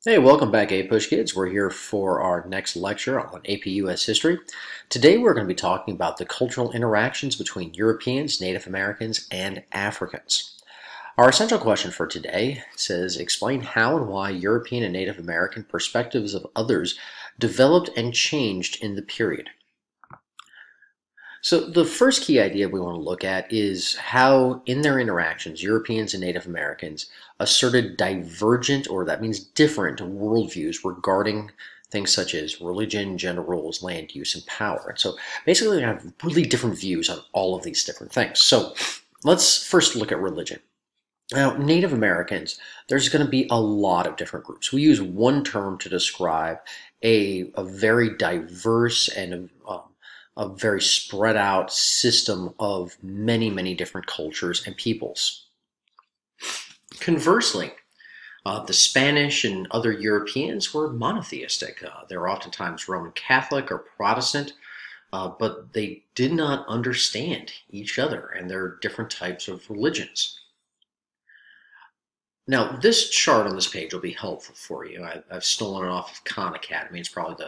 Hey, welcome back, APUSH kids. We're here for our next lecture on AP US history. Today we're going to be talking about the cultural interactions between Europeans, Native Americans, and Africans. Our essential question for today says, explain how and why European and Native American perspectives of others developed and changed in the period. So the first key idea we want to look at is how, in their interactions, Europeans and Native Americans asserted divergent, or that means different, worldviews regarding things such as religion, gender roles, land use, and power. And so basically they have really different views on all of these different things. So let's first look at religion. Now, Native Americans, there's going to be a lot of different groups. We use one term to describe a very diverse and a very spread out system of many, many different cultures and peoples. Conversely, the Spanish and other Europeans were monotheistic. They were oftentimes Roman Catholic or Protestant, but they did not understand each other and their different types of religions. Now, this chart on this page will be helpful for you. I've stolen it off of Khan Academy. It's probably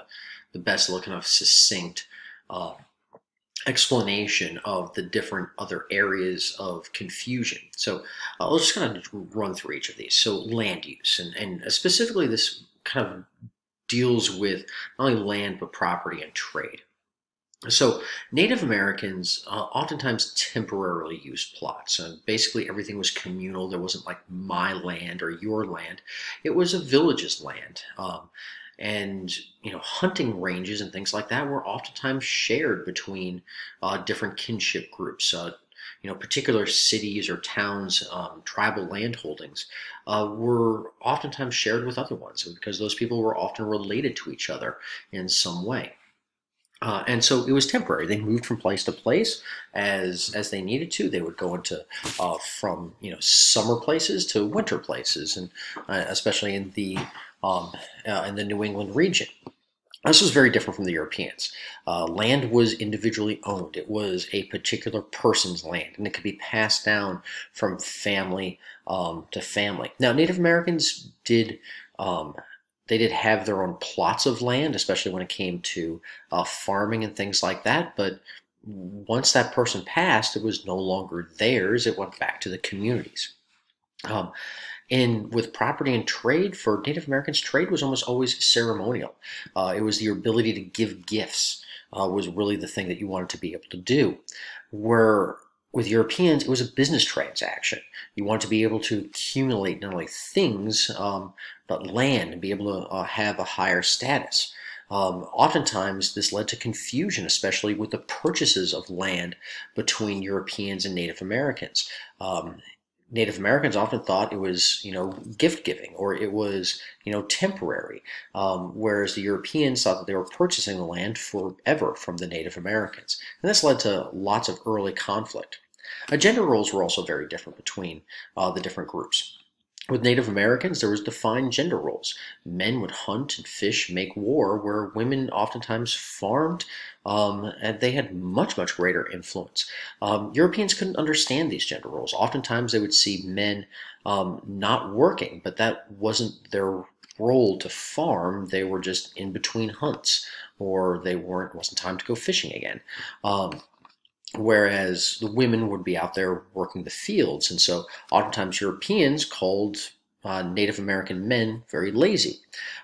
the best looking of succinct explanation of the different other areas of confusion. So let's just kind of run through each of these. So land use, and specifically this kind of deals with not only land but property and trade. So Native Americans oftentimes temporarily used plots. Basically everything was communal. There wasn't like my land or your land. It was a village's land. And hunting ranges and things like that were oftentimes shared between different kinship groups. Particular cities or towns, tribal land holdings were oftentimes shared with other ones because those people were often related to each other in some way. And so it was temporary. They moved from place to place as they needed to. They would go into from summer places to winter places, and especially in the New England region. This was very different from the Europeans. Land was individually owned. It was a particular person's land, and it could be passed down from family to family. Now, Native Americans did they did have their own plots of land, especially when it came to farming and things like that. But once that person passed, it was no longer theirs. It went back to the communities. And with property and trade, for Native Americans, trade was almost always ceremonial. It was your ability to give gifts was really the thing that you wanted to be able to do. Where with Europeans, it was a business transaction. You wanted to be able to accumulate not only things, but land and be able to have a higher status. Oftentimes, this led to confusion, especially with the purchases of land between Europeans and Native Americans. Native Americans often thought it was, gift giving, or it was, temporary, whereas the Europeans thought that they were purchasing the land forever from the Native Americans. And this led to lots of early conflict. Gender roles were also very different between the different groups. With Native Americans, there was defined gender roles. Men would hunt and fish, make war, where women oftentimes farmed, and they had much, much greater influence. Europeans couldn't understand these gender roles. Oftentimes they would see men not working, but that wasn't their role to farm. They were just in between hunts, or it wasn't time to go fishing again. Whereas the women would be out there working the fields. And so oftentimes Europeans called Native American men very lazy.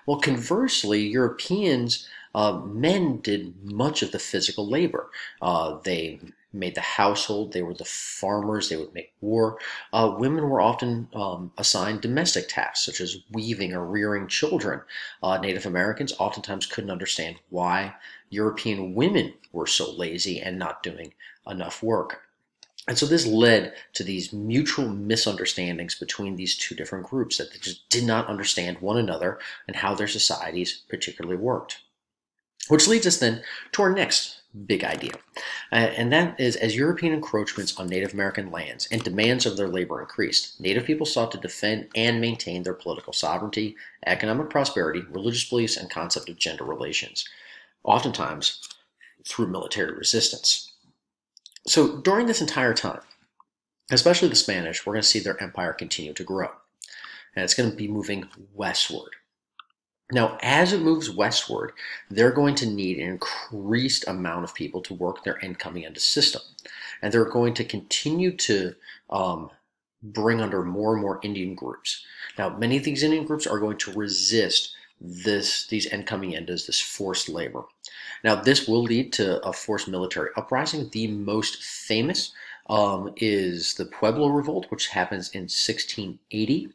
Well, conversely, Europeans, men did much of the physical labor. They made the household, they were the farmers, they would make war. Women were often assigned domestic tasks, such as weaving or rearing children. Native Americans oftentimes couldn't understand why European women were so lazy and not doing enough work. And so this led to these mutual misunderstandings between these two different groups, that they just did not understand one another and how their societies particularly worked. Which leads us then to our next big idea. And that is, as European encroachments on Native American lands and demands of their labor increased, Native people sought to defend and maintain their political sovereignty, economic prosperity, religious beliefs, and concept of gender relations, oftentimes through military resistance. So during this entire time, especially the Spanish, we're going to see their empire continue to grow. And it's going to be moving westward. Now, as it moves westward, they're going to need an increased amount of people to work their incoming into system. And they're going to continue to um, bring under more and more Indian groups. Now, many of these Indian groups are going to resist these incoming Indas, this forced labor. Now, this will lead to a forced military uprising. The most famous is the Pueblo Revolt, which happens in 1680.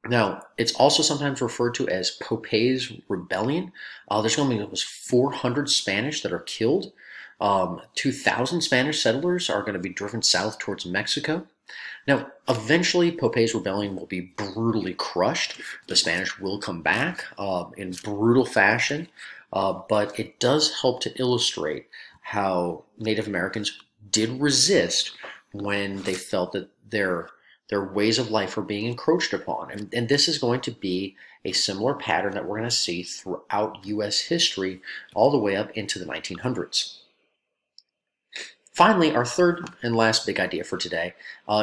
Now, it's also sometimes referred to as Pope's Rebellion. There's going to be almost 400 Spanish that are killed. 2,000 Spanish settlers are going to be driven south towards Mexico. Now, eventually, Pope's Rebellion will be brutally crushed. The Spanish will come back in brutal fashion, but it does help to illustrate how Native Americans did resist when they felt that their ways of life are being encroached upon. And this is going to be a similar pattern that we're going to see throughout U.S. history all the way up into the 1900s. Finally, our third and last big idea for today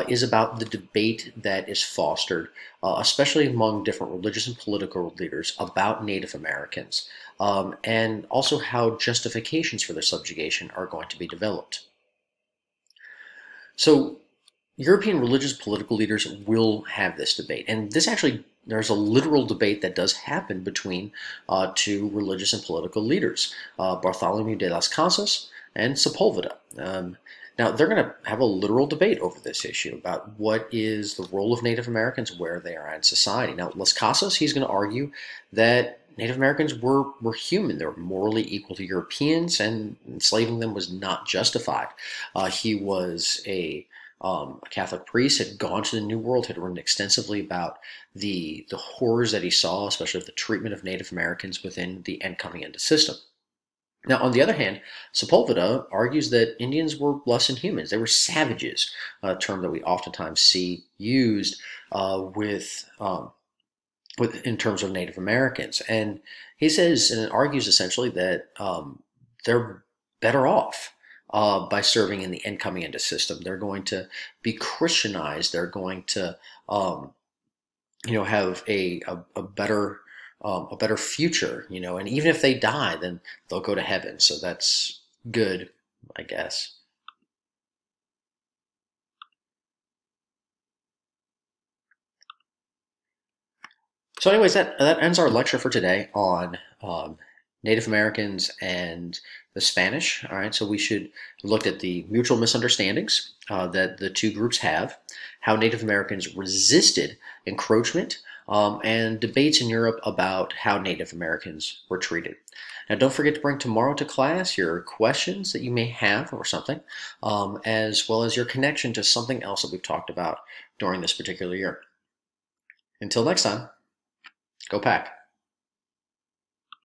is about the debate that is fostered, especially among different religious and political leaders, about Native Americans, and also how justifications for their subjugation are going to be developed. So, European religious political leaders will have this debate. And this actually, there's a literal debate that does happen between two religious and political leaders, Bartholomew de las Casas and Sepulveda. Now, they're going to have a literal debate over this issue about what is the role of Native Americans, where they are in society. Now, Las Casas, he's going to argue that Native Americans were human. They were morally equal to Europeans, and enslaving them was not justified. He was a Catholic priest, had gone to the New World, had written extensively about the horrors that he saw, especially of the treatment of Native Americans within the incoming Inda system. Now, on the other hand, Sepulveda argues that Indians were less than humans. They were savages, a term that we oftentimes see used in terms of Native Americans. And he says and argues essentially that they're better off by serving in the incoming Inda system. They're going to be Christianized. They're going to have a better future, and even if they die, then they'll go to heaven. So that's good, I guess. So anyways, that ends our lecture for today on Native Americans and the Spanish. All right, so we should look at the mutual misunderstandings that the two groups have, how Native Americans resisted encroachment, and debates in Europe about how Native Americans were treated. Now, don't forget to bring tomorrow to class your questions that you may have or something, as well as your connection to something else that we've talked about during this particular year. Until next time, go Pack.